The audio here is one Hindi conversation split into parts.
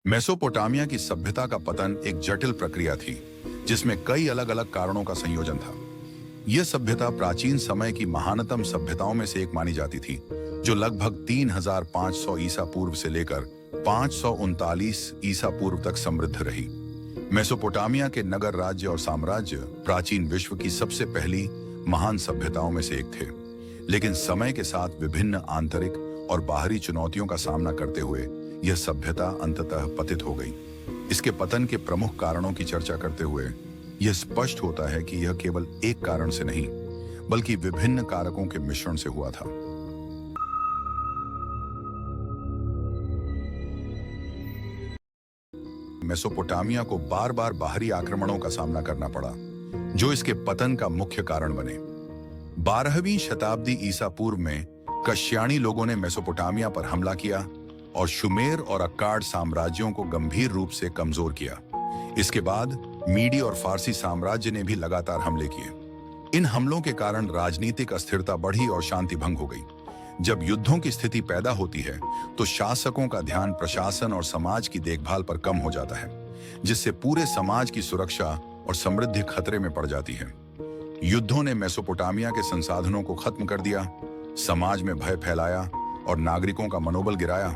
मेसोपोटामिया की सभ्यता का पतन एक जटिल प्रक्रिया थी, जिसमें कई अलग अलग कारणों का संयोजन था। यह सभ्यता प्राचीन समय की महानतम सभ्यताओं में से एक मानी जाती थी, जो लगभग 3500 ईसा पूर्व से लेकर 539 ईसा पूर्व तक समृद्ध रही। मेसोपोटामिया के नगर राज्य और साम्राज्य प्राचीन विश्व की सबसे पहली महान सभ्यताओं में से एक थे, लेकिन समय के साथ विभिन्न आंतरिक और बाहरी चुनौतियों का सामना करते हुए यह सभ्यता अंततः पतित हो गई। इसके पतन के प्रमुख कारणों की चर्चा करते हुए यह स्पष्ट होता है कि यह केवल एक कारण से नहीं, बल्कि विभिन्न कारकों के मिश्रण से हुआ था। मेसोपोटामिया को बार बार बाहरी आक्रमणों का सामना करना पड़ा, जो इसके पतन का मुख्य कारण बने। 12वीं शताब्दी ईसा पूर्व में कश्याणी लोगों ने मेसोपोटामिया पर हमला किया और शुमेर और अक्काड साम्राज्यों को गंभीर रूप से कमजोर किया। इसके बाद मीडी और फारसी साम्राज्य ने भी लगातार हमले किए। इन हमलों के कारण राजनीतिक अस्थिरता बढ़ी और शांति भंग हो गई। जब युद्धों की स्थिति पैदा होती है, तो शासकों का ध्यान प्रशासन और समाज की देखभाल पर कम हो जाता है, जिससे पूरे समाज की सुरक्षा और समृद्धि खतरे में पड़ जाती है। युद्धों ने मेसोपोटामिया के संसाधनों को खत्म कर दिया, समाज में भय फैलाया और नागरिकों का मनोबल गिराया,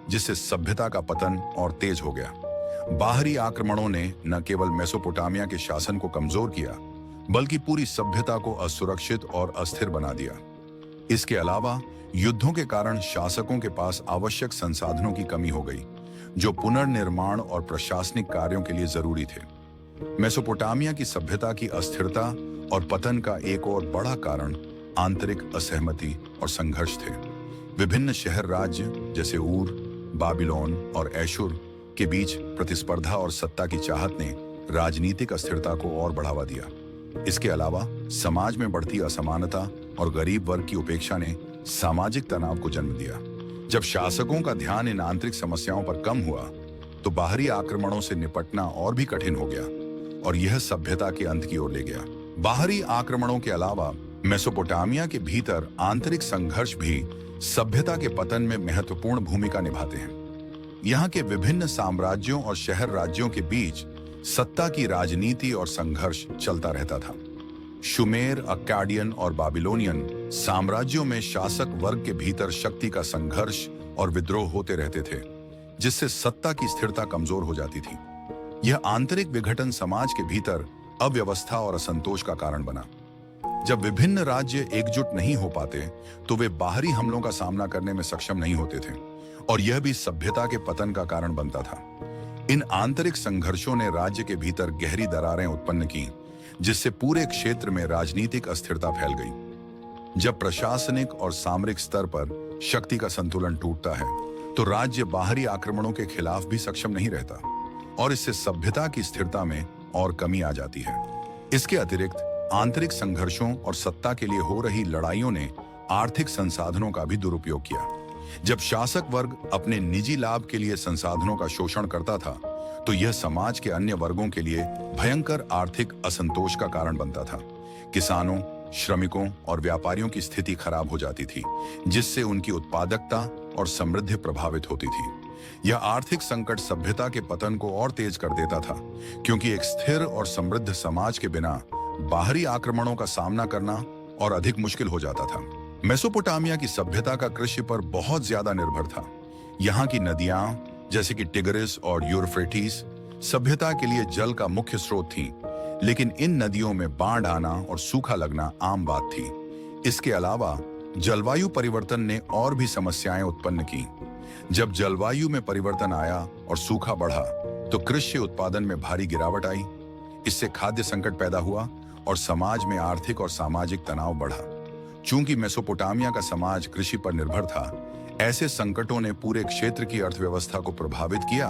जिससे सभ्यता का पतन और तेज हो गया। बाहरी आक्रमणों ने न केवल मेसोपोटामिया के शासन को कमजोर किया, बल्कि पूरी सभ्यता को असुरक्षित और अस्थिर बना दिया। इसके अलावा युद्धों के कारण शासकों के पास आवश्यक संसाधनों की कमी हो गई, जो पुनर्निर्माण और प्रशासनिक कार्यों के लिए जरूरी थे। मेसोपोटामिया की सभ्यता की अस्थिरता और पतन का एक और बड़ा कारण आंतरिक असहमति और संघर्ष थे। विभिन्न शहर राज्य जैसे ऊर, बाबिलोन और एशुर के बीच प्रतिस्पर्धा और सत्ता की चाहत ने राजनीतिक अस्थिरता को और बढ़ावा दिया। इसके अलावा समाज में बढ़ती असमानता और गरीब वर्ग की उपेक्षा ने सामाजिक तनाव को जन्म दिया। जब शासकों का ध्यान इन आंतरिक समस्याओं पर कम हुआ, तो बाहरी आक्रमणों से निपटना और भी कठिन हो गया और यह सभ्यता के अंत की ओर ले गया। बाहरी आक्रमणों के अलावा मेसोपोटामिया के भीतर आंतरिक संघर्ष भी सभ्यता के पतन में महत्वपूर्ण भूमिका निभाते हैं। यहाँ के विभिन्न साम्राज्यों और शहर राज्यों के बीच सत्ता की राजनीति और संघर्ष चलता रहता था। शुमेर, अक्काडियन और बाबिलोनियन साम्राज्यों में शासक वर्ग के भीतर शक्ति का संघर्ष और विद्रोह होते रहते थे, जिससे सत्ता की स्थिरता कमजोर हो जाती थी। यह आंतरिक विघटन समाज के भीतर अव्यवस्था और असंतोष का कारण बना। जब विभिन्न राज्य एकजुट नहीं हो पाते, तो वे बाहरी हमलों का सामना करने में सक्षम नहीं होते थे, और यह भी सभ्यता के पतन का कारण बनता था। इन आंतरिक संघर्षों ने राज्य के भीतर गहरी दरारें उत्पन्न की, जिससे पूरे क्षेत्र में राजनीतिक अस्थिरता फैल गई। जब प्रशासनिक और सामरिक स्तर पर शक्ति का संतुलन टूटता है, तो राज्य बाहरी आक्रमणों के खिलाफ भी सक्षम नहीं रहता, और इससे सभ्यता की स्थिरता में और कमी आ जाती है। इसके अतिरिक्त आंतरिक संघर्षों और सत्ता के लिए हो रही लड़ाइयों ने आर्थिक संसाधनों का भी दुरुपयोग किया। जब शासक वर्ग अपने निजी लाभ के लिए संसाधनों का शोषण करता था, तो यह समाज के अन्य वर्गों के लिए भयंकर आर्थिक असंतोष का कारण बनता था। किसानों, श्रमिकों और व्यापारियों की स्थिति खराब हो जाती थी, जिससे उनकी उत्पादकता और समृद्धि प्रभावित होती थी। यह आर्थिक संकट सभ्यता के पतन को और तेज कर देता था, क्योंकि एक स्थिर और समृद्ध समाज के बिना बाहरी आक्रमणों का सामना करना और अधिक मुश्किल हो जाता था। मेसोपोटामिया की सभ्यता का कृषि पर बहुत ज्यादा निर्भर था। यहाँ की नदियां, जैसे कि टिग्रिस और यूफ्रेटिस, सभ्यता के लिए जल का मुख्य स्रोत थीं, लेकिन इन नदियों में बाढ़ आना और सूखा लगना आम बात थी। इसके अलावा जलवायु परिवर्तन ने और भी समस्याएं उत्पन्न की। जब जलवायु में परिवर्तन आया और सूखा बढ़ा, तो कृषि उत्पादन में भारी गिरावट आई। इससे खाद्य संकट पैदा हुआ और समाज में आर्थिक और सामाजिक तनाव बढ़ा। चूंकि मेसोपोटामिया का समाज कृषि पर निर्भर था, ऐसे संकटों ने पूरे क्षेत्र की अर्थव्यवस्था को प्रभावित किया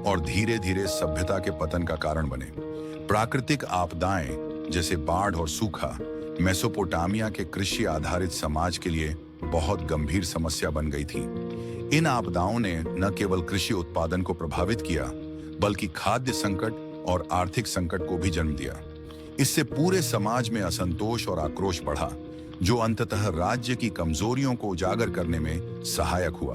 और धीरे धीरे सभ्यता के पतन का कारण बने। प्राकृतिक आपदाएं जैसे बाढ़ और सूखा मेसोपोटामिया के कृषि आधारित समाज के लिए बहुत गंभीर समस्या बन गई थी। इन आपदाओं ने न केवल कृषि उत्पादन को प्रभावित किया, बल्कि खाद्य संकट और आर्थिक संकट को भी जन्म दिया। इससे पूरे समाज में असंतोष और आक्रोश बढ़ा, जो अंततः राज्य की कमजोरियों को उजागर करने में सहायक हुआ।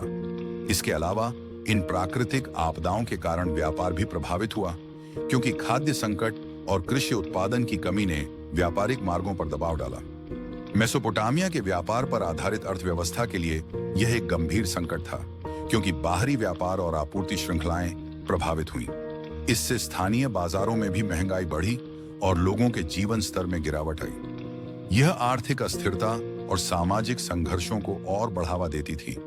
इसके अलावा इन प्राकृतिक आपदाओं के कारण व्यापार भी प्रभावित हुआ, क्योंकि खाद्य संकट और कृषि उत्पादन की कमी ने व्यापारिक मार्गों पर दबाव डाला। मेसोपोटामिया के व्यापार पर आधारित अर्थव्यवस्था के लिए यह एक गंभीर संकट था, क्योंकि बाहरी व्यापार और आपूर्ति श्रृंखलाएं प्रभावित हुईं। इससे स्थानीय बाजारों में भी महंगाई बढ़ी और लोगों के जीवन स्तर में गिरावट आई। यह आर्थिक अस्थिरता और सामाजिक संघर्षों को और बढ़ावा देती थी,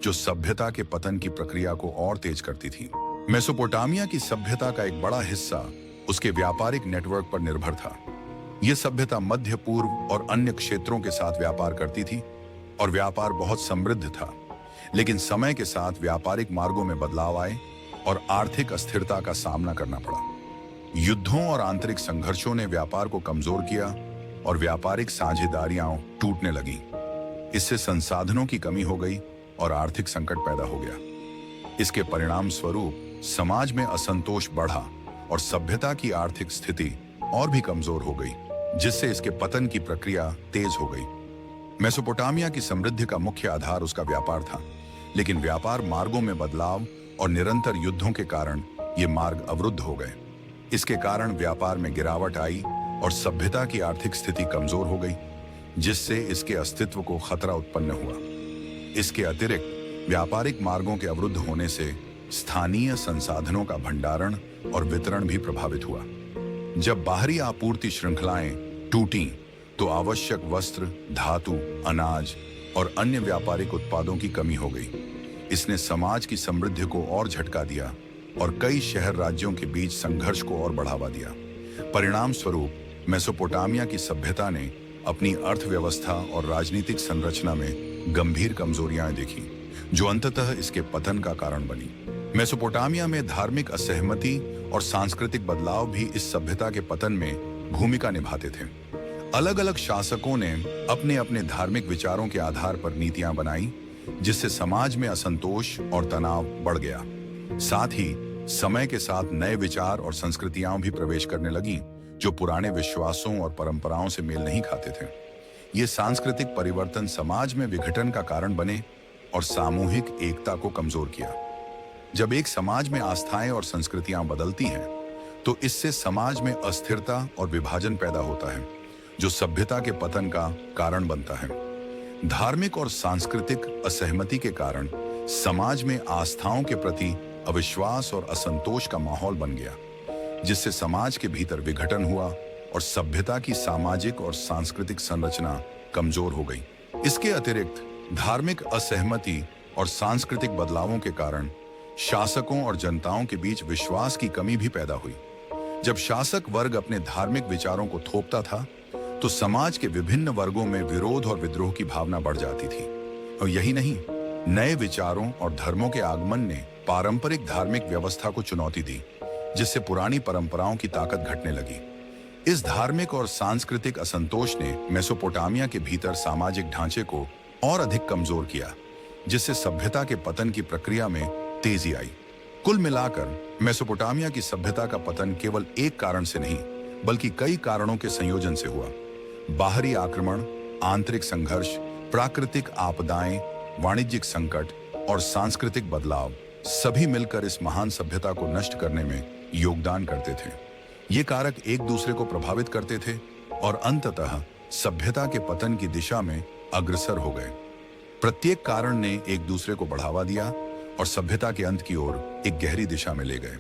जो सभ्यता के पतन की प्रक्रिया को और तेज करती थी। मेसोपोटामिया की सभ्यता का एक बड़ा हिस्सा उसके व्यापारिक नेटवर्क पर निर्भर था। यह सभ्यता मध्य पूर्व और अन्य क्षेत्रों के साथ व्यापार करती थी और व्यापार बहुत समृद्ध था। लेकिन समय के साथ व्यापारिक मार्गों में बदलाव आए और आर्थिक अस्थिरता का सामना करना पड़ा। युद्धों और आंतरिक संघर्षों ने व्यापार को कमजोर किया और व्यापारिक साझेदारियां टूटने लगीं। इससे संसाधनों की कमी हो गई और आर्थिक संकट पैदा हो गया। इसके परिणाम स्वरूप समाज में असंतोष बढ़ा और सभ्यता की आर्थिक स्थिति और भी कमजोर हो गई, जिससे इसके पतन की प्रक्रिया तेज हो गई। मेसोपोटामिया की समृद्धि का मुख्य आधार उसका व्यापार था, लेकिन व्यापार मार्गों में बदलाव और निरंतर युद्धों के कारण ये मार्ग अवरुद्ध हो गए। इसके कारण व्यापार में गिरावट आई और सभ्यता की आर्थिक स्थिति कमजोर हो गई, जिससे इसके अस्तित्व को खतरा उत्पन्न हुआ। इसके अतिरिक्त व्यापारिक मार्गों के अवरुद्ध होने से स्थानीय संसाधनों का भंडारण और वितरण भी प्रभावित हुआ। जब बाहरी आपूर्ति श्रृंखलाएं टूटीं, तो आवश्यक वस्त्र, धातु, अनाज और अन्य व्यापारिक उत्पादों की कमी हो गई। इसने समाज की समृद्धि को और झटका दिया और कई शहर राज्यों के बीच संघर्ष को और बढ़ावा दिया। परिणाम स्वरूप मेसोपोटामिया की सभ्यता ने अपनी अर्थव्यवस्था और राजनीतिक संरचना में गंभीर कमजोरियां देखी, जो अंततः इसके पतन का कारण बनी। मेसोपोटामिया में धार्मिक असहमति और सांस्कृतिक बदलाव भी इस सभ्यता के पतन में भूमिका निभाते थे। अलग अलग शासकों ने अपने अपने धार्मिक विचारों के आधार पर नीतियां बनाई, जिससे समाज में असंतोष और तनाव बढ़ गया। साथ ही समय के साथ नए विचार और संस्कृतियां भी प्रवेश करने लगीं, जो पुराने विश्वासों और परंपराओं से मेल नहीं खाते थे। ये सांस्कृतिक परिवर्तन समाज में विघटन का कारण बने और सामूहिक एकता को कमजोर किया। जब एक समाज में आस्थाएं और संस्कृतियां बदलती हैं, तो इससे समाज में अस्थिरता और विभाजन पैदा होता है, जो सभ्यता के पतन का कारण बनता है। धार्मिक और सांस्कृतिक असहमति के कारण समाज में आस्थाओं के प्रति अविश्वास और असंतोष का माहौल बन गया, जिससे समाज के भीतर विघटन हुआ और सभ्यता की सामाजिक और सांस्कृतिक संरचना कमजोर हो गई। इसके अतिरिक्त धार्मिक असहमति और सांस्कृतिक बदलावों के कारण शासकों और जनताओं के बीच विश्वास की कमी भी पैदा हुई। जब शासक वर्ग अपने धार्मिक विचारों को थोपता था, तो समाज के विभिन्न वर्गों में विरोध और विद्रोह की भावना बढ़ जाती थी। और यही नहीं, नए विचारों और धर्मों के आगमन ने पारंपरिक धार्मिक व्यवस्था को चुनौती दी, जिससे पुरानी परंपराओं की ताकत घटने लगी। इस धार्मिक और सांस्कृतिक असंतोष ने मेसोपोटामिया के भीतर सामाजिक ढांचे को और अधिक कमजोर किया, जिससे सभ्यता के पतन की प्रक्रिया में तेजी आई। कुल मिलाकर मेसोपोटामिया की सभ्यता का पतन केवल एक कारण से नहीं, बल्कि कई कारणों के संयोजन से हुआ। बाहरी आक्रमण, आंतरिक संघर्ष, प्राकृतिक आपदाएं, वाणिज्यिक संकट और सांस्कृतिक बदलाव सभी मिलकर इस महान सभ्यता को नष्ट करने में योगदान करते थे। ये कारक एक दूसरे को प्रभावित करते थे और अंततः सभ्यता के पतन की दिशा में अग्रसर हो गए। प्रत्येक कारण ने एक दूसरे को बढ़ावा दिया और सभ्यता के अंत की ओर एक गहरी दिशा में ले गए।